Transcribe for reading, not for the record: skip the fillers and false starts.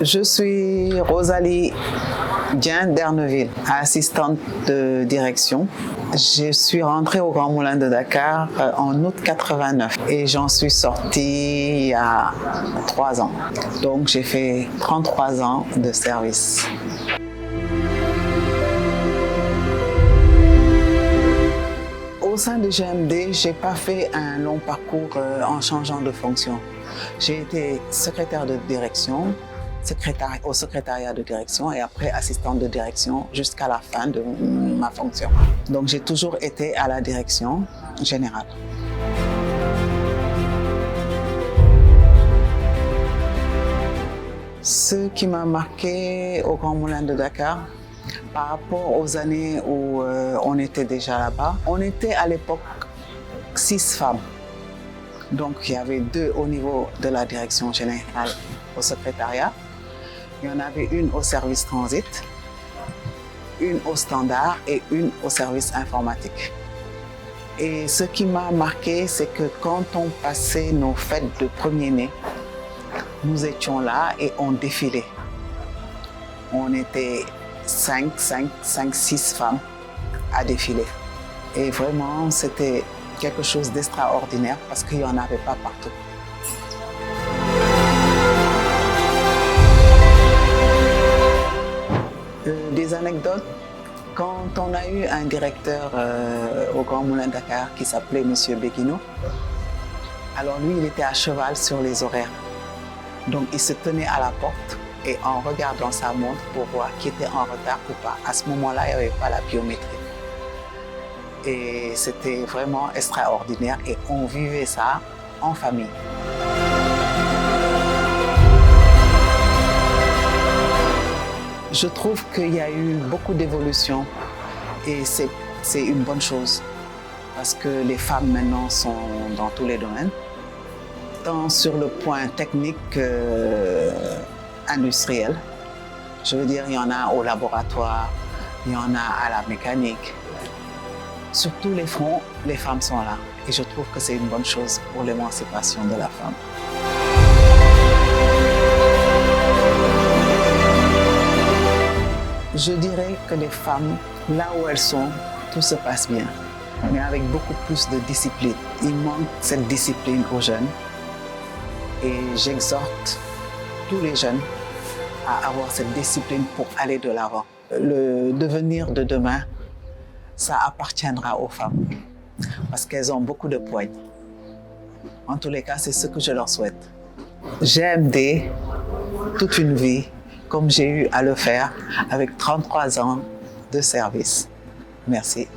Je suis Rosalie Dieng d'Erneville, assistante de direction. Je suis rentrée au Grand Moulin de Dakar en août 89 et j'en suis sortie il y a 3 ans. Donc j'ai fait 33 ans de service. Au sein de GMD, je n'ai pas fait un long parcours en changeant de fonction. J'ai été secrétaire de direction, au secrétariat de direction et après assistante de direction jusqu'à la fin de ma fonction. Donc j'ai toujours été à la direction générale. Ce qui m'a marqué au Grand Moulin de Dakar, par rapport aux années où on était déjà là-bas, on était à l'époque 6 femmes. Donc il y avait 2 au niveau de la direction générale au secrétariat. Il y en avait une au service transit, une au standard et une au service informatique. Et ce qui m'a marqué, c'est que quand on passait nos fêtes de premier-né, nous étions là et on défilait. On était 5, 6 femmes à défiler. Et vraiment, c'était quelque chose d'extraordinaire parce qu'il n'y en avait pas partout. Des anecdotes, quand on a eu un directeur au Grand Moulin de Dakar qui s'appelait M. Beguino, alors lui, il était à cheval sur les horaires. Donc il se tenait à la porte et en regardant sa montre pour voir qui était en retard ou pas. À ce moment-là, il n'y avait pas la biométrie. Et c'était vraiment extraordinaire et on vivait ça en famille. Je trouve qu'il y a eu beaucoup d'évolution et c'est une bonne chose parce que les femmes maintenant sont dans tous les domaines, tant sur le point technique qu'industriel. Je veux dire, il y en a au laboratoire, il y en a à la mécanique. Sur tous les fronts, les femmes sont là et je trouve que c'est une bonne chose pour l'émancipation de la femme. Je dirais que les femmes, là où elles sont, tout se passe bien, mais avec beaucoup plus de discipline. Il manque cette discipline aux jeunes et j'exhorte tous les jeunes à avoir cette discipline pour aller de l'avant. Le devenir de demain, ça appartiendra aux femmes parce qu'elles ont beaucoup de poigne. En tous les cas, c'est ce que je leur souhaite. GMD, toute une vie, comme j'ai eu à le faire avec 33 ans de service. Merci.